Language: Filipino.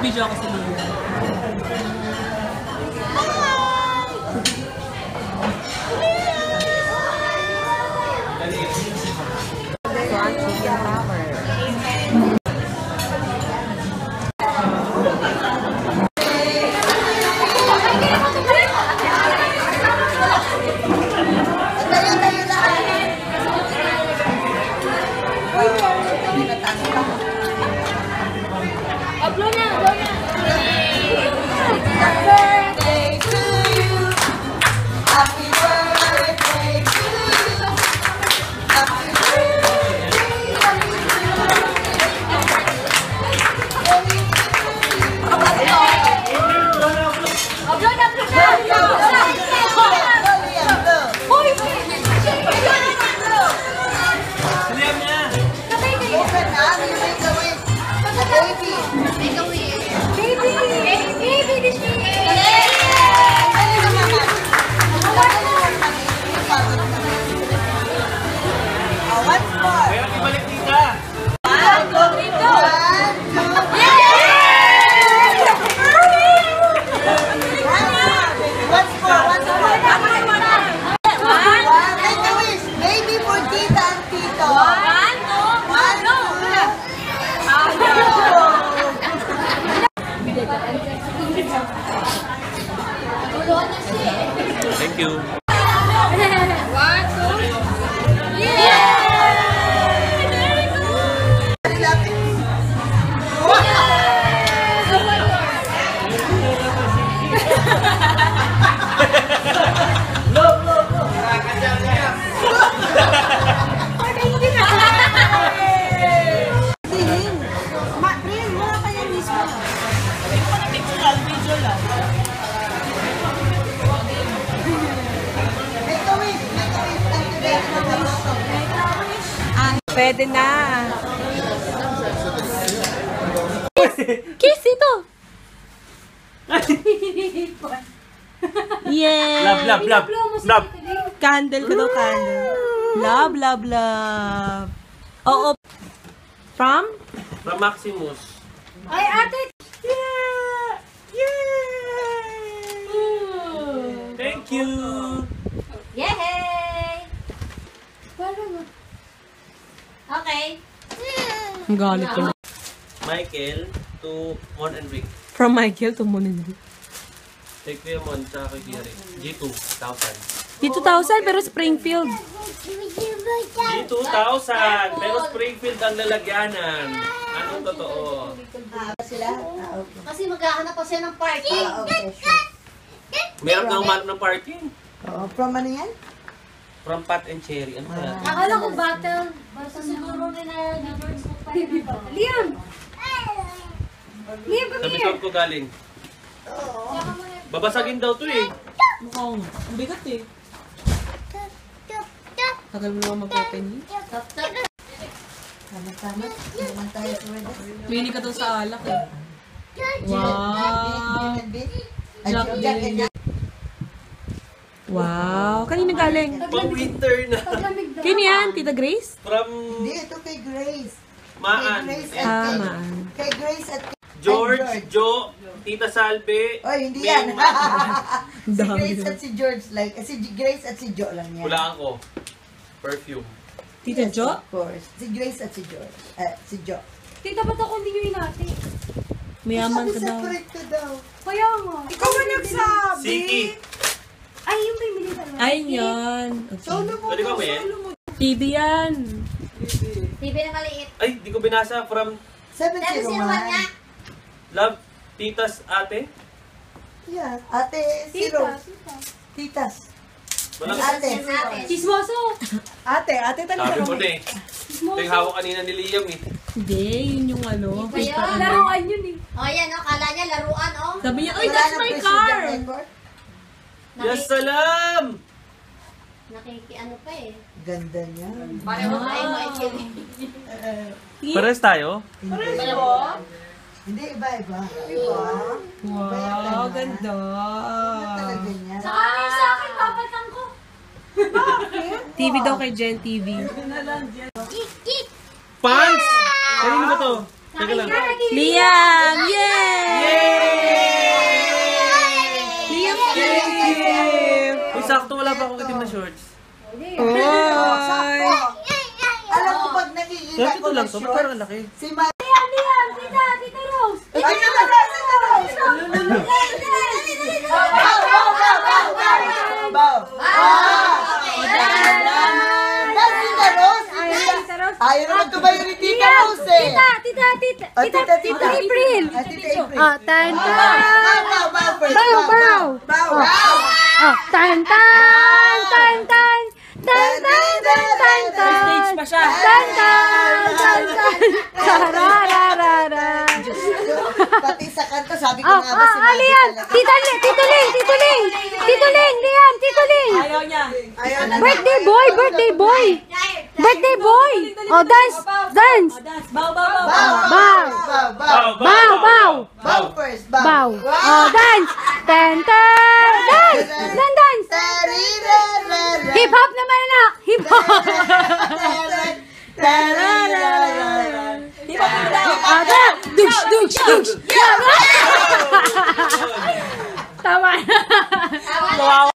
Video ako sa mga. Thank you. Pwede na. Kiss ito. Yeah. Love, love, love. Love. Candle ko daw, candle. Love, love, love. Oo. From? From Maximus. Ay, ate! Yeah! Yeah! Thank you! Yay! Okay. Ang galit ko na. Michael to Mon and Rick. From Michael to Moon and Rick. Take Kuya Mon sa kay Gary. G2, 1,000. G2000 pero Springfield. G2,000! Pero Springfield ang lalagyanan. Anong totoo? Kasi maghahanap pa siya ng parking. Meron na umanap ng parking. Oo, from ano yan? From Pat and Cherry. Ano kaya? Akala ko battle. Basta siguro rin na numbers mo pa. Liam! Liam, Sa come here! Bishop ko galing. Babasagin daw to eh. Mukhang, ang bigat eh. Tagal mo naman mag-open yun. Tama-tama. Naman tayo pwede. Mini ka daw sa alak eh. Wow! Wow! Kanina galing? Pang winter na. Kino yan? Tita Grace? From Hindi, ito kay Grace. Maan. Maan. Kay Grace at George, Joe, Tita Salve. Oy, hindi yan. Si Dami Grace at si George, like, si Grace at si Joe lang yan. Hulaan ko. Perfume. Tita Jo? Of course. Si Grace at si George. Si Joe. Tita, ba't ako hindi nyo inati? Mayaman ka daw. Separate ka daw. Kaya nga. Ikaw ba nagsabi? Siki. Ay, yung may militar. Ay, yan. Solo mo. Pwede ba ba yan? TV yan. TV na maliit. Ay, di ko binasa. From 701 nga. Love, Titas, Ate. Yeah. Ate, zero. Tita. Titas. Walang Ate. Chismoso. Ate talaga. sabi mo na eh. Ito yung hawak kanina ni Liam eh. Hindi, yun yung ano. Ayun. paper ano. Laruan yun eh. O, yan o. Kala niya laruan o. Sabi niya, oy, that's my car! Yes, salam! Nakikiano pa eh. Ganda niya. Pareho tayo, Michael. Pares tayo? Hindi, iba-iba. Iba. Wow, ganda. Talaga niya. Saka ano sa akin, papatang ko. TV daw kay Gen TV. Pants! Kanino ba to? Teka lang. Liam! Yay! wala pa akong itim na shorts. Oh, sakto. Oy! Alam mo, pag nakikita Bakit ko ito lang ng to? Ba't shorts, parang laki? si Maria. Tita Rose. Ay, Tita Rose! Bow! Tita Rose! Ayaw naman tumayo ni Tita Rose eh. Tita Ah, Tita April. Ah, Tita April. Ah, tan tan. Bow first. Bow, bow. Bow. Ah, tan tan tan tan. Tan tan tan tan tan. Stage pa siya. Tan tan tan tan. Tarararara. Pati sa kanta, sabi ko nga ba si ano yan? Tito Ling, Liam, Tito Ling. Ayaw niya. Ayaw na. Birthday boy. Oh, dance. Dance. Bow, bow, bow, bow. Bow. Bow first. Bow. Bow. Oh, dance. Tan tan. Dance. Hip hop naman anak. Hip hop. Di ba mo daw? Ada. Dush. Tama na. Kawawa